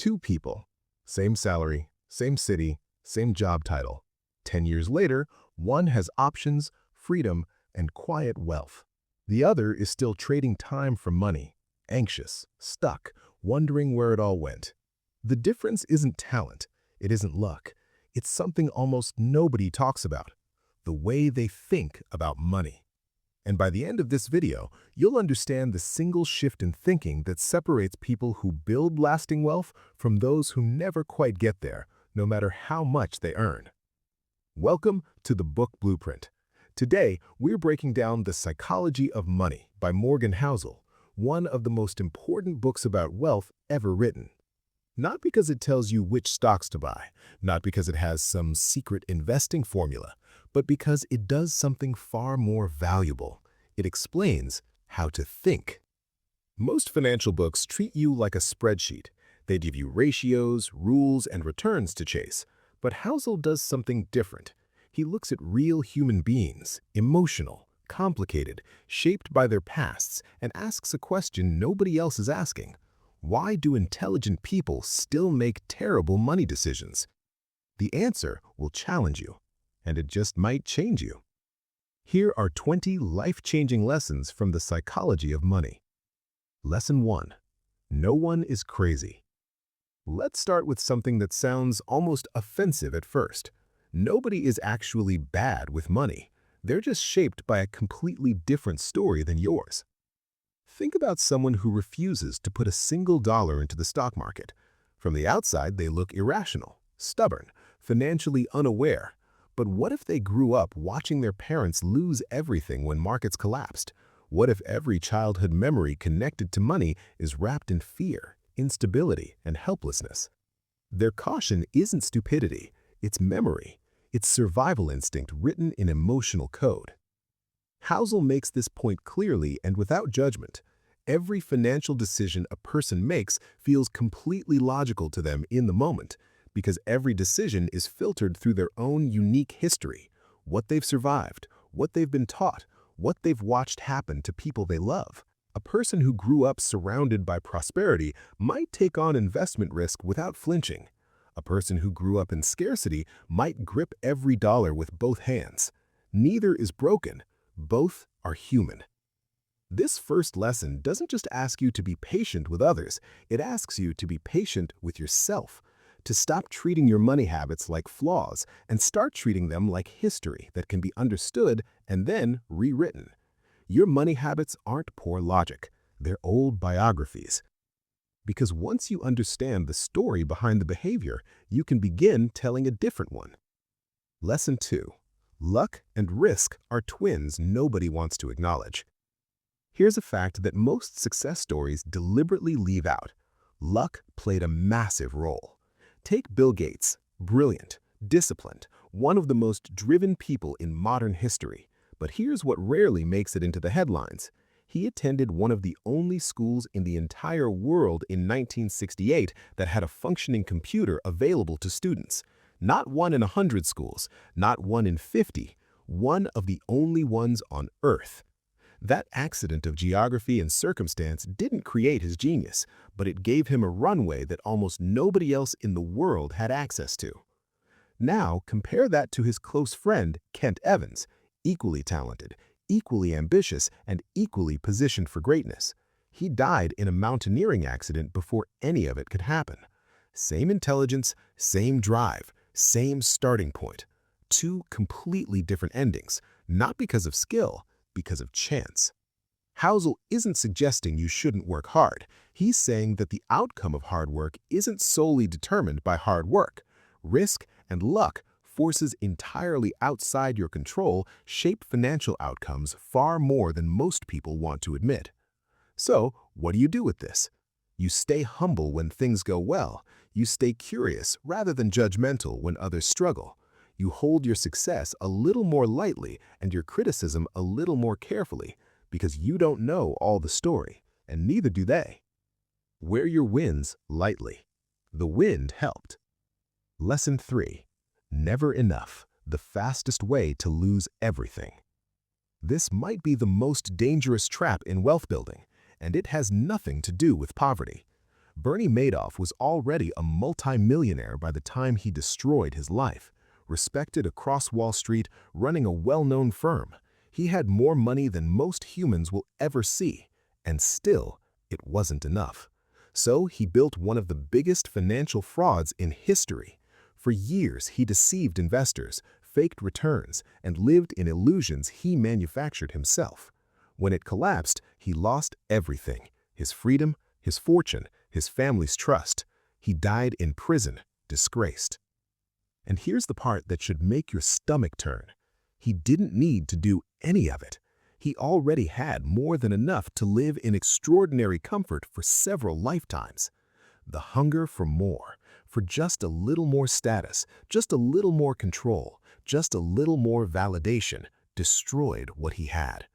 Two people, same salary, same city, same job title. 10 years later, one has options, freedom, and quiet wealth. The other is still trading time for money, anxious, stuck, wondering where it all went. The difference isn't talent, it isn't luck. It's something almost nobody talks about: the way they think about money. And by the end of this video, you'll understand the single shift in thinking that separates people who build lasting wealth from those who never quite get there, no matter how much they earn. Welcome to the Book Blueprint. Today, we're breaking down The Psychology of Money by Morgan Housel, one of the most important books about wealth ever written. Not because it tells you which stocks to buy, not because it has some secret investing formula, but because it does something far more valuable. It explains how to think. Most financial books treat you like a spreadsheet. They give you ratios, rules, and returns to chase. But Housel does something different. He looks at real human beings, emotional, complicated, shaped by their pasts, and asks a question nobody else is asking. Why do intelligent people still make terrible money decisions? The answer will challenge you, and it just might change you. Here are 20 life-changing lessons from The Psychology of Money. Lesson 1. No one is crazy. Let's start with something that sounds almost offensive at first. Nobody is actually bad with money. They're just shaped by a completely different story than yours. Think about someone who refuses to put a single dollar into the stock market. From the outside, they look irrational, stubborn, financially unaware. But what if they grew up watching their parents lose everything when markets collapsed? What if every childhood memory connected to money is wrapped in fear, instability, and helplessness? Their caution isn't stupidity, it's memory. It's survival instinct written in emotional code. Housel makes this point clearly and without judgment. Every financial decision a person makes feels completely logical to them in the moment, because every decision is filtered through their own unique history, what they've survived, what they've been taught, what they've watched happen to people they love. A person who grew up surrounded by prosperity might take on investment risk without flinching. A person who grew up in scarcity might grip every dollar with both hands. Neither is broken. Both are human. This first lesson doesn't just ask you to be patient with others, it asks you to be patient with yourself, to stop treating your money habits like flaws and start treating them like history that can be understood and then rewritten. Your money habits aren't poor logic, they're old biographies. Because once you understand the story behind the behavior, you can begin telling a different one. Lesson 2. Luck and risk are twins nobody wants to acknowledge. Here's a fact that most success stories deliberately leave out. Luck played a massive role. Take Bill Gates, brilliant, disciplined, one of the most driven people in modern history. But here's what rarely makes it into the headlines. He attended one of the only schools in the entire world in 1968 that had a functioning computer available to students. Not one in 100 schools, not one in 50, one of the only ones on Earth. That accident of geography and circumstance didn't create his genius, but it gave him a runway that almost nobody else in the world had access to. Now, compare that to his close friend, Kent Evans, equally talented, equally ambitious, and equally positioned for greatness. He died in a mountaineering accident before any of it could happen. Same intelligence, same drive, same starting point. Two completely different endings, not because of skill, because of chance. Housel isn't suggesting you shouldn't work hard. He's saying that the outcome of hard work isn't solely determined by hard work. Risk and luck, forces entirely outside your control, shape financial outcomes far more than most people want to admit. So, what do you do with this? You stay humble when things go well. You stay curious rather than judgmental when others struggle. You hold your success a little more lightly and your criticism a little more carefully, because you don't know all the story, and neither do they. Wear your wins lightly. The wind helped. Lesson 3. Never enough, the fastest way to lose everything. This might be the most dangerous trap in wealth building, and it has nothing to do with poverty. Bernie Madoff was already a multimillionaire by the time he destroyed his life. Respected across Wall Street, running a well-known firm. He had more money than most humans will ever see, and still, it wasn't enough. So he built one of the biggest financial frauds in history. For years, he deceived investors, faked returns, and lived in illusions he manufactured himself. When it collapsed, he lost everything: his freedom, his fortune, his family's trust. He died in prison, disgraced. And here's the part that should make your stomach turn. He didn't need to do any of it. He already had more than enough to live in extraordinary comfort for several lifetimes. The hunger for more, for just a little more status, just a little more control, just a little more validation, destroyed what he had.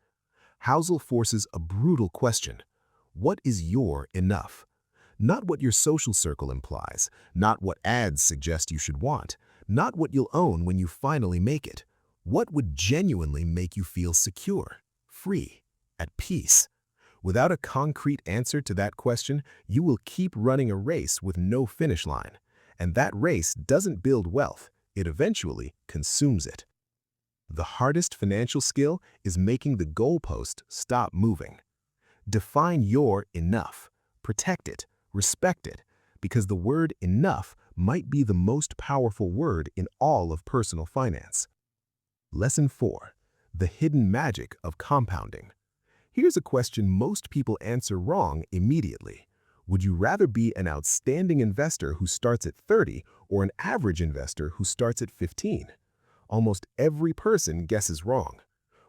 Housel forces a brutal question. What is your enough? Not what your social circle implies, not what ads suggest you should want, not what you'll own when you finally make it. What would genuinely make you feel secure, free, at peace? Without a concrete answer to that question, you will keep running a race with no finish line. And that race doesn't build wealth, it eventually consumes it. The hardest financial skill is making the goalpost stop moving. Define your enough. Protect it, respect it, because the word enough might be the most powerful word in all of personal finance. Lesson 4. The hidden magic of compounding. Here's a question most people answer wrong immediately. Would you rather be an outstanding investor who starts at 30 or an average investor who starts at 15? Almost every person guesses wrong.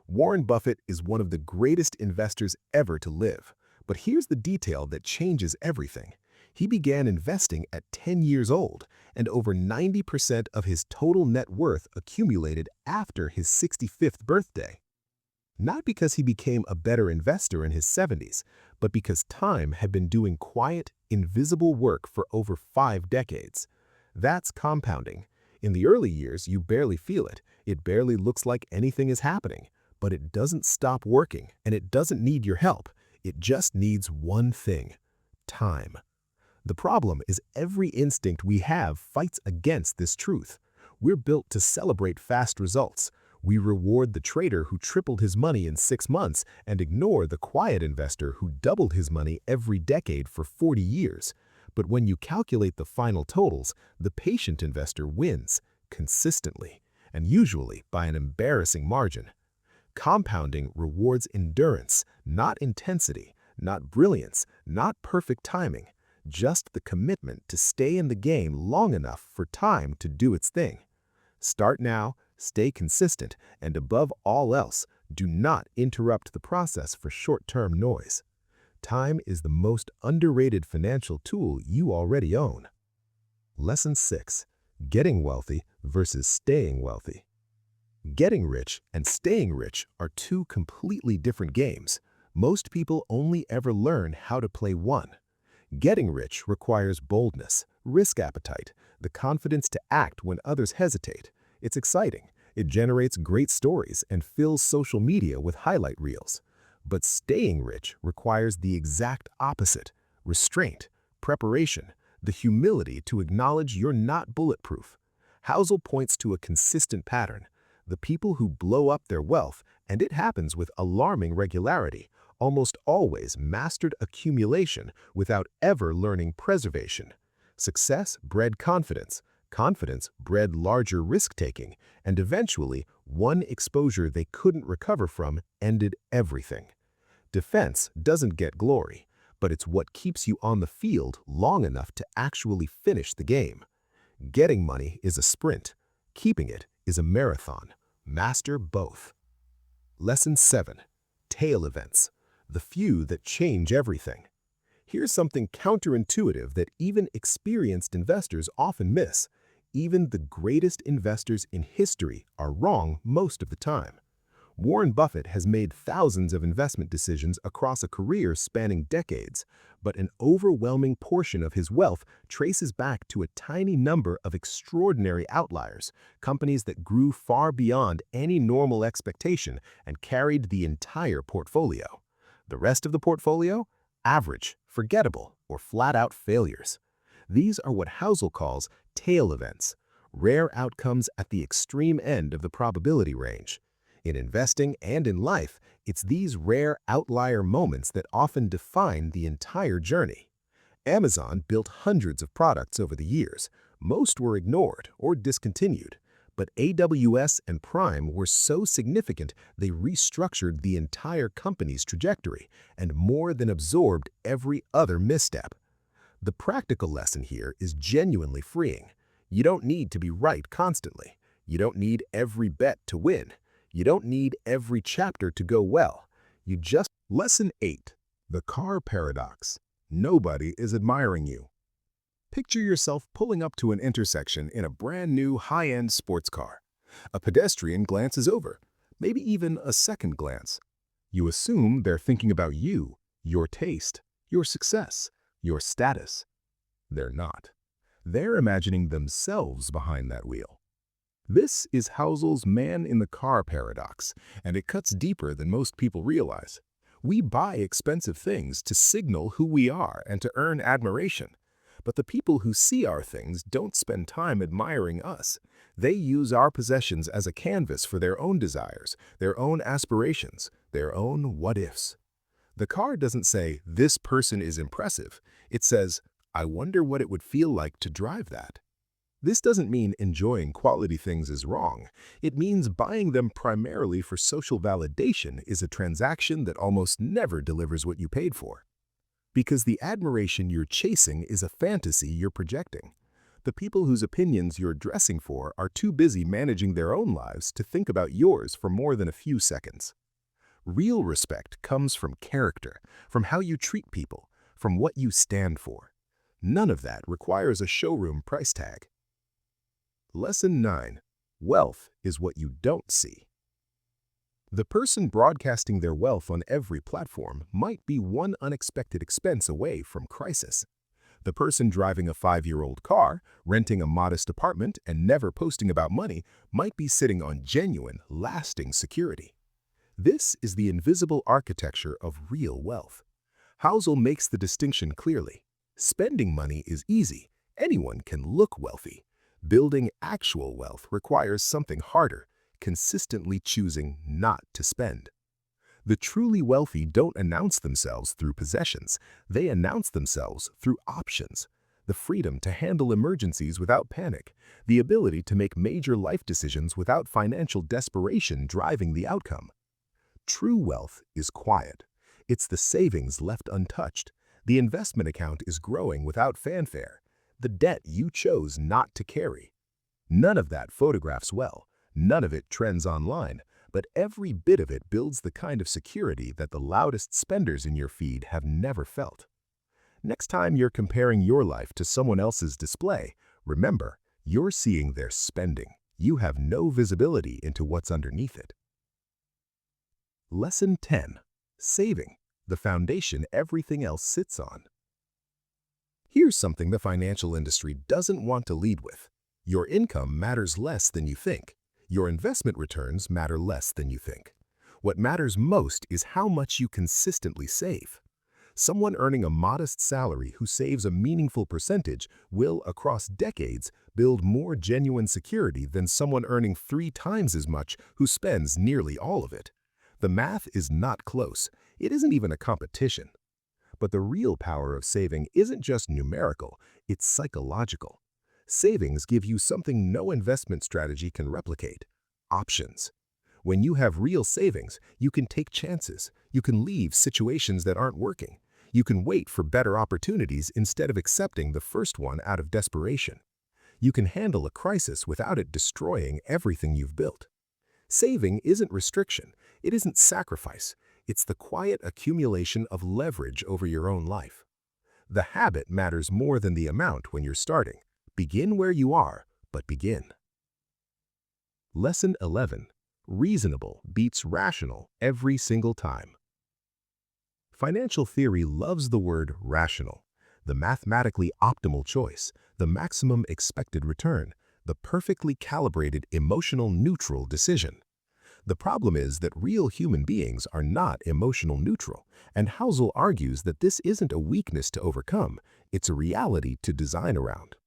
Warren Buffett is one of the greatest investors ever to live. But here's the detail that changes everything. He began investing at 10 years old, and over 90% of his total net worth accumulated after his 65th birthday. Not because he became a better investor in his 70s, but because time had been doing quiet, invisible work for over 5 decades. That's compounding. In the early years, you barely feel it. It barely looks like anything is happening. But it doesn't stop working, and it doesn't need your help. It just needs one thing: time. The problem is every instinct we have fights against this truth. We're built to celebrate fast results. We reward the trader who tripled his money in 6 months and ignore the quiet investor who doubled his money every decade for 40 years. But when you calculate the final totals, the patient investor wins, consistently, and usually by an embarrassing margin. Compounding rewards endurance, not intensity, not brilliance, not perfect timing, just the commitment to stay in the game long enough for time to do its thing. Start now, stay consistent, and above all else, do not interrupt the process for short-term noise. Time is the most underrated financial tool you already own. Lesson 6. Getting wealthy versus staying wealthy. Getting rich and staying rich are two completely different games. Most people only ever learn how to play one. Getting rich requires boldness, risk appetite, the confidence to act when others hesitate. It's exciting. It generates great stories and fills social media with highlight reels. But staying rich requires the exact opposite: restraint, preparation, the humility to acknowledge you're not bulletproof. Housel points to a consistent pattern. The people who blow up their wealth, and it happens with alarming regularity, almost always mastered accumulation without ever learning preservation. Success bred confidence, confidence bred larger risk-taking, and eventually, one exposure they couldn't recover from ended everything. Defense doesn't get glory, but it's what keeps you on the field long enough to actually finish the game. Getting money is a sprint. Keeping it is a marathon. Master both. Lesson 7. Tail events. The few that change everything. Here's something counterintuitive that even experienced investors often miss. Even the greatest investors in history are wrong most of the time. Warren Buffett has made thousands of investment decisions across a career spanning decades, but an overwhelming portion of his wealth traces back to a tiny number of extraordinary outliers, companies that grew far beyond any normal expectation and carried the entire portfolio. The rest of the portfolio? Average, forgettable, or flat-out failures. These are what Housel calls tail events, rare outcomes at the extreme end of the probability range. In investing and in life, it's these rare outlier moments that often define the entire journey. Amazon built hundreds of products over the years. Most were ignored or discontinued, but AWS and Prime were so significant they restructured the entire company's trajectory and more than absorbed every other misstep. The practical lesson here is genuinely freeing. You don't need to be right constantly. You don't need every bet to win. You don't need every chapter to go well. You just... Lesson 8. The car paradox. Nobody is admiring you. Picture yourself pulling up to an intersection in a brand new high-end sports car. A pedestrian glances over, maybe even a second glance. You assume they're thinking about you, your taste, your success, your status. They're not. They're imagining themselves behind that wheel. This is Housel's man-in-the-car paradox, and it cuts deeper than most people realize. We buy expensive things to signal who we are and to earn admiration. But the people who see our things don't spend time admiring us. They use our possessions as a canvas for their own desires, their own aspirations, their own what-ifs. The car doesn't say, "This person is impressive." It says, "I wonder what it would feel like to drive that." This doesn't mean enjoying quality things is wrong. It means buying them primarily for social validation is a transaction that almost never delivers what you paid for. Because the admiration you're chasing is a fantasy you're projecting. The people whose opinions you're dressing for are too busy managing their own lives to think about yours for more than a few seconds. Real respect comes from character, from how you treat people, from what you stand for. None of that requires a showroom price tag. Lesson 9. Wealth is what you don't see. The person broadcasting their wealth on every platform might be one unexpected expense away from crisis. The person driving a 5-year-old car, renting a modest apartment, and never posting about money might be sitting on genuine, lasting security. This is the invisible architecture of real wealth. Housel makes the distinction clearly. Spending money is easy. Anyone can look wealthy. Building actual wealth requires something harder, consistently choosing not to spend. The truly wealthy don't announce themselves through possessions. They announce themselves through options. The freedom to handle emergencies without panic, the ability to make major life decisions without financial desperation driving the outcome. True wealth is quiet. It's the savings left untouched. The investment account is growing without fanfare. The debt you chose not to carry. None of that photographs well. None of it trends online, but every bit of it builds the kind of security that the loudest spenders in your feed have never felt. Next time you're comparing your life to someone else's display, remember, you're seeing their spending. You have no visibility into what's underneath it. Lesson 10. Saving, the foundation everything else sits on. Here's something the financial industry doesn't want to lead with. Your income matters less than you think. Your investment returns matter less than you think. What matters most is how much you consistently save. Someone earning a modest salary who saves a meaningful percentage will, across decades, build more genuine security than someone earning 3 times as much who spends nearly all of it. The math is not close. It isn't even a competition. But the real power of saving isn't just numerical, it's psychological. Savings give you something no investment strategy can replicate: options. When you have real savings, you can take chances. You can leave situations that aren't working. You can wait for better opportunities instead of accepting the first one out of desperation. You can handle a crisis without it destroying everything you've built. Saving isn't restriction. It isn't sacrifice. It's the quiet accumulation of leverage over your own life. The habit matters more than the amount when you're starting. Begin where you are, but begin. Lesson 11. Reasonable beats rational every single time. Financial theory loves the word rational, the mathematically optimal choice, the maximum expected return, the perfectly calibrated emotional neutral decision. The problem is that real human beings are not emotional neutral, and Housel argues that this isn't a weakness to overcome, it's a reality to design around.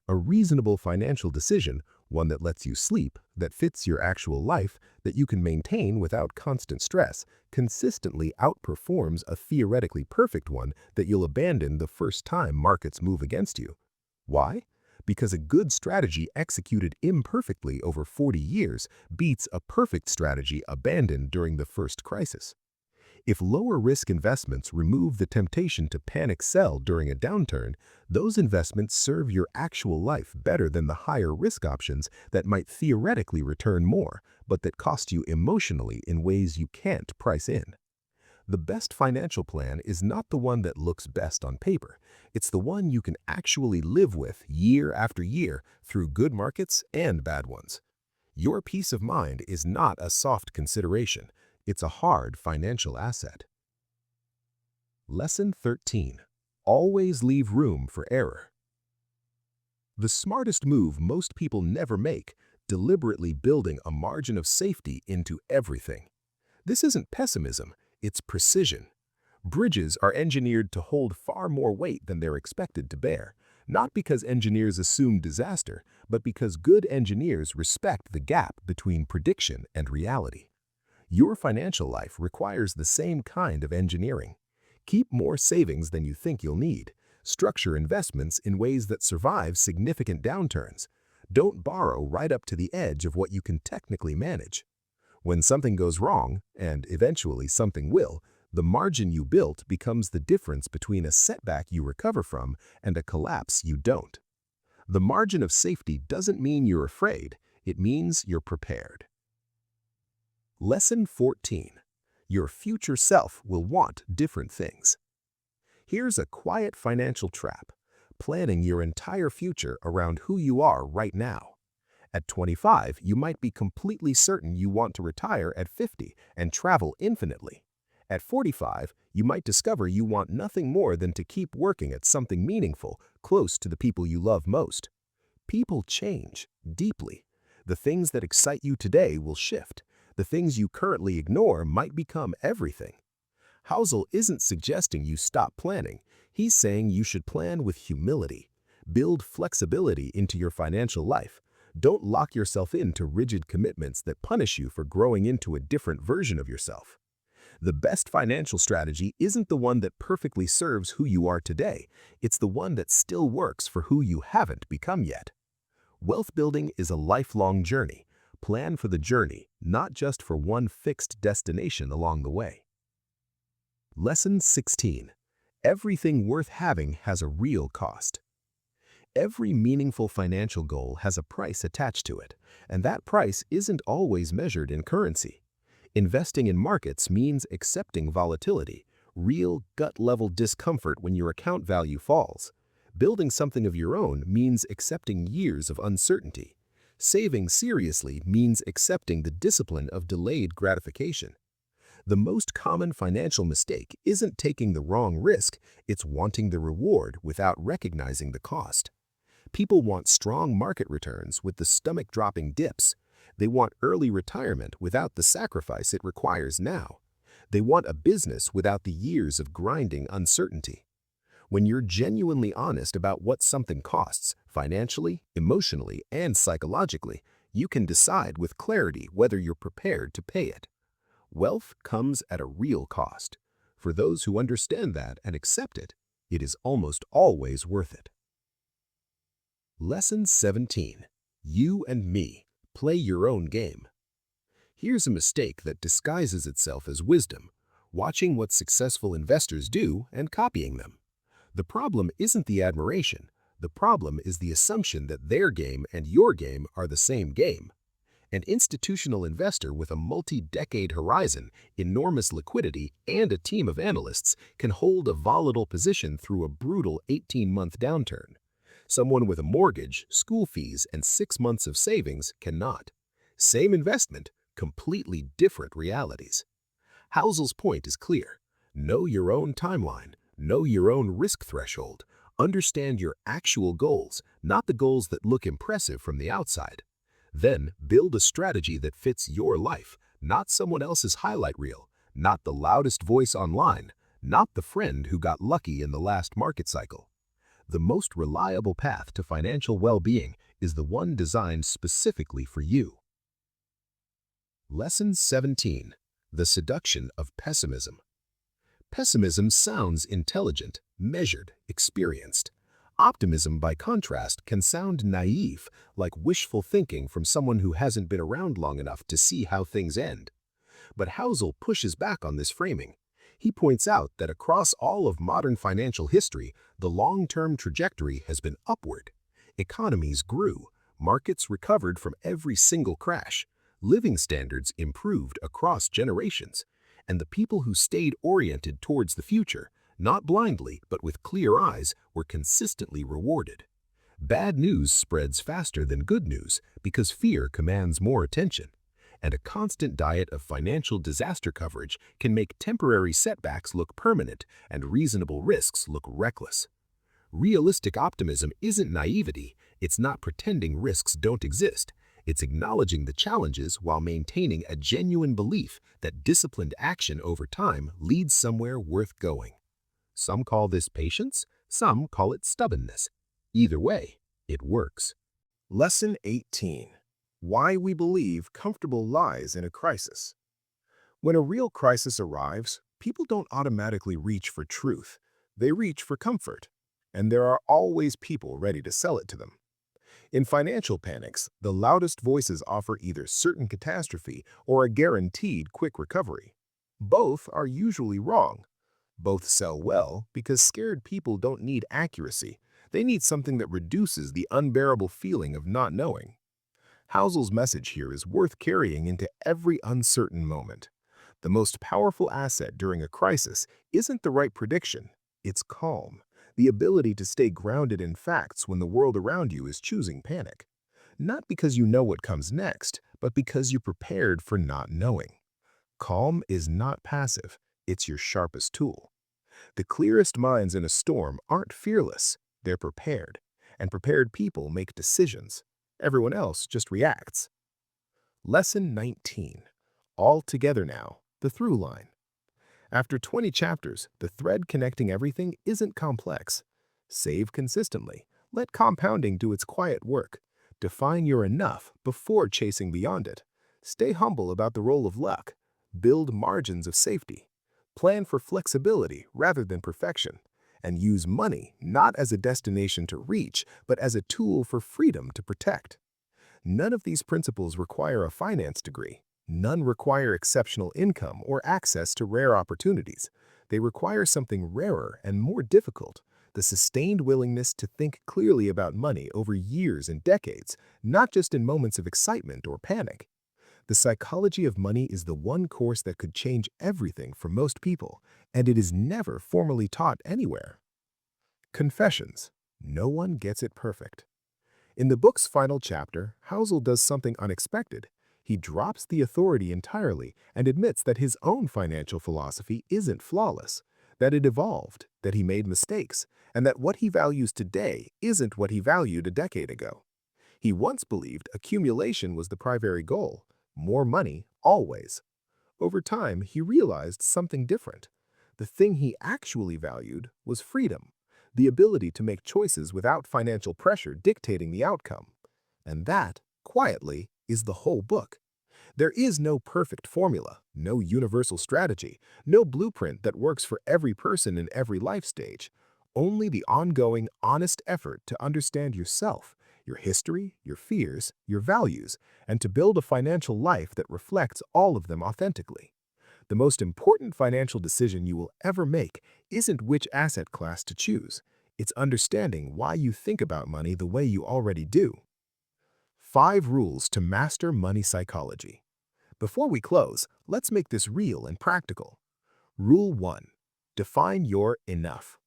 A reasonable financial decision, one that lets you sleep, that fits your actual life, that you can maintain without constant stress, consistently outperforms a theoretically perfect one that you'll abandon the first time markets move against you. Why? Because a good strategy executed imperfectly over 40 years beats a perfect strategy abandoned during the first crisis. If lower-risk investments remove the temptation to panic sell during a downturn, those investments serve your actual life better than the higher-risk options that might theoretically return more, but that cost you emotionally in ways you can't price in. The best financial plan is not the one that looks best on paper. It's the one you can actually live with year after year through good markets and bad ones. Your peace of mind is not a soft consideration. It's a hard financial asset. Lesson 13. Always leave room for error. The smartest move most people never make, deliberately building a margin of safety into everything. This isn't pessimism, it's precision. Bridges are engineered to hold far more weight than they're expected to bear, not because engineers assume disaster, but because good engineers respect the gap between prediction and reality. Your financial life requires the same kind of engineering. Keep more savings than you think you'll need. Structure investments in ways that survive significant downturns. Don't borrow right up to the edge of what you can technically manage. When something goes wrong, and eventually something will, the margin you built becomes the difference between a setback you recover from and a collapse you don't. The margin of safety doesn't mean you're afraid, it means you're prepared. Lesson 14. Your future self will want different things. Here's a quiet financial trap, planning your entire future around who you are right now. At 25, you might be completely certain you want to retire at 50 and travel infinitely. At 45, you might discover you want nothing more than to keep working at something meaningful, close to the people you love most. People change, deeply. The things that excite you today will shift. The things you currently ignore might become everything. Housel isn't suggesting you stop planning. He's saying you should plan with humility. Build flexibility into your financial life. Don't lock yourself into rigid commitments that punish you for growing into a different version of yourself. The best financial strategy isn't the one that perfectly serves who you are today. It's the one that still works for who you haven't become yet. Wealth building is a lifelong journey. Plan for the journey, not just for one fixed destination along the way. Lesson 16. Everything worth having has a real cost. Every meaningful financial goal has a price attached to it, and that price isn't always measured in currency. Investing in markets means accepting volatility, real gut-level discomfort when your account value falls. Building something of your own means accepting years of uncertainty. Saving seriously means accepting the discipline of delayed gratification. The most common financial mistake isn't taking the wrong risk, it's wanting the reward without recognizing the cost. People want strong market returns with the stomach-dropping dips. They want early retirement without the sacrifice it requires now. They want a business without the years of grinding uncertainty. When you're genuinely honest about what something costs, financially, emotionally, and psychologically, you can decide with clarity whether you're prepared to pay it. Wealth comes at a real cost. For those who understand that and accept it, it is almost always worth it. Lesson 17. You and me. Play your own game. Here's a mistake that disguises itself as wisdom, watching what successful investors do and copying them. The problem isn't the admiration. The problem is the assumption that their game and your game are the same game. An institutional investor with a multi-decade horizon, enormous liquidity, and a team of analysts can hold a volatile position through a brutal 18-month downturn. Someone with a mortgage, school fees, and 6 months of savings cannot. Same investment, completely different realities. Housel's point is clear. Know your own timeline. Know your own risk threshold. Understand your actual goals, not the goals that look impressive from the outside. Then build a strategy that fits your life, not someone else's highlight reel, not the loudest voice online, not the friend who got lucky in the last market cycle. The most reliable path to financial well-being is the one designed specifically for you. Lesson 17. The Seduction of Pessimism. Pessimism sounds intelligent, measured, experienced. Optimism, by contrast, can sound naive, like wishful thinking from someone who hasn't been around long enough to see how things end. But Housel pushes back on this framing. He points out that across all of modern financial history, the long-term trajectory has been upward. Economies grew, markets recovered from every single crash, living standards improved across generations, and the people who stayed oriented towards the future, not blindly but with clear eyes, were consistently rewarded. Bad news spreads faster than good news because fear commands more attention, and a constant diet of financial disaster coverage can make temporary setbacks look permanent and reasonable risks look reckless. Realistic optimism isn't naivety, it's not pretending risks don't exist. It's acknowledging the challenges while maintaining a genuine belief that disciplined action over time leads somewhere worth going. Some call this patience, some call it stubbornness. Either way, it works. Lesson 18. Why we believe comfortable lies in a crisis. When a real crisis arrives, people don't automatically reach for truth. They reach for comfort. And there are always people ready to sell it to them. In financial panics, the loudest voices offer either certain catastrophe or a guaranteed quick recovery. Both are usually wrong. Both sell well because scared people don't need accuracy. They need something that reduces the unbearable feeling of not knowing. Housel's message here is worth carrying into every uncertain moment. The most powerful asset during a crisis isn't the right prediction, it's calm. The ability to stay grounded in facts when the world around you is choosing panic. Not because you know what comes next, but because you prepared for not knowing. Calm is not passive, it's your sharpest tool. The clearest minds in a storm aren't fearless, they're prepared. And prepared people make decisions. Everyone else just reacts. Lesson 19. All together now, the through line. After 20 chapters, the thread connecting everything isn't complex. Save consistently. Let compounding do its quiet work. Define your enough before chasing beyond it. Stay humble about the role of luck. Build margins of safety. Plan for flexibility rather than perfection. And use money not as a destination to reach, but as a tool for freedom to protect. None of these principles require a finance degree. None require exceptional income or access to rare opportunities. They require something rarer and more difficult, the sustained willingness to think clearly about money over years and decades, not just in moments of excitement or panic. The psychology of money is the one course that could change everything for most people, and it is never formally taught anywhere. Confessions. No one gets it perfect. In the book's final chapter, Housel does something unexpected. He drops the authority entirely and admits that his own financial philosophy isn't flawless, that it evolved, that he made mistakes, and that what he values today isn't what he valued a decade ago. He once believed accumulation was the primary goal, more money always. Over time, he realized something different. The thing he actually valued was freedom, the ability to make choices without financial pressure dictating the outcome. And that, quietly, is the whole book. There is no perfect formula, no universal strategy, no blueprint that works for every person in every life stage. Only the ongoing, honest effort to understand yourself, your history, your fears, your values, and to build a financial life that reflects all of them authentically. The most important financial decision you will ever make isn't which asset class to choose. It's understanding why you think about money the way you already do. 5 rules to master money psychology. Before we close, let's make this real and practical. Rule 1. Define your enough.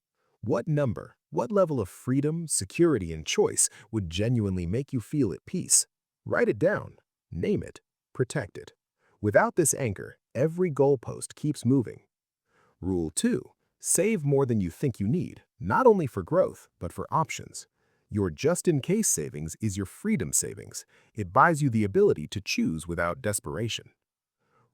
What number, what level of freedom, security, and choice would genuinely make you feel at peace? Write it down. Name it. Protect it. Without this anchor, every goalpost keeps moving. Rule 2. Save more than you think you need, not only for growth, but for options. Your just-in-case savings is your freedom savings. It buys you the ability to choose without desperation.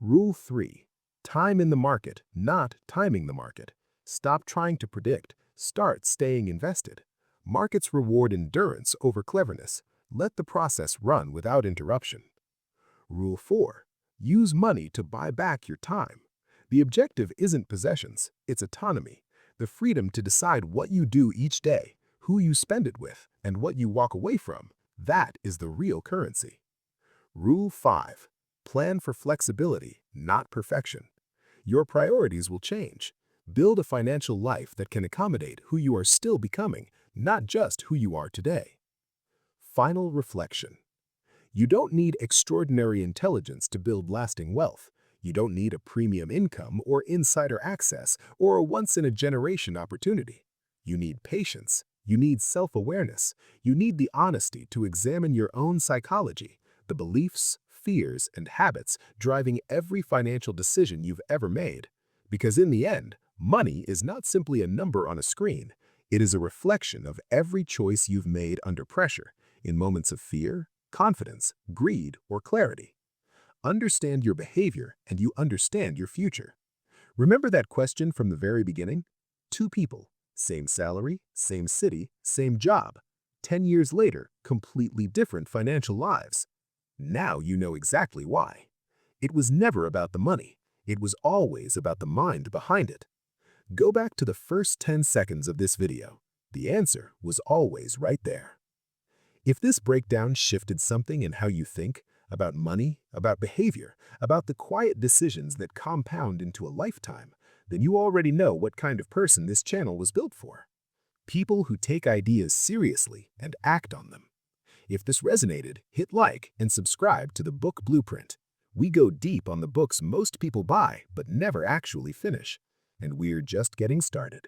Rule 3. Time in the market, not timing the market. Stop trying to predict. Start staying invested. Markets reward endurance over cleverness. Let the process run without interruption. Rule 4. Use money to buy back your time. The objective isn't possessions, it's autonomy. The freedom to decide what you do each day, who you spend it with, and what you walk away from. That is the real currency. Rule 5. Plan for flexibility, not perfection. Your priorities will change. Build a financial life that can accommodate who you are still becoming, not just who you are today. Final reflection. You don't need extraordinary intelligence to build lasting wealth. You don't need a premium income or insider access or a once-in-a-generation opportunity. You need patience. You need self-awareness. You need the honesty to examine your own psychology, the beliefs, fears, and habits driving every financial decision you've ever made. Because in the end, money is not simply a number on a screen. It is a reflection of every choice you've made under pressure, in moments of fear, confidence, greed, or clarity. Understand your behavior and you understand your future. Remember that question from the very beginning? Two people, same salary, same city, same job. 10 years later, completely different financial lives. Now you know exactly why. It was never about the money. It was always about the mind behind it. Go back to the first 10 seconds of this video. The answer was always right there. If this breakdown shifted something in how you think, about money, about behavior, about the quiet decisions that compound into a lifetime, then you already know what kind of person this channel was built for. People who take ideas seriously and act on them. If this resonated, hit like and subscribe to the Book Blueprint. We go deep on the books most people buy but never actually finish. And we're just getting started.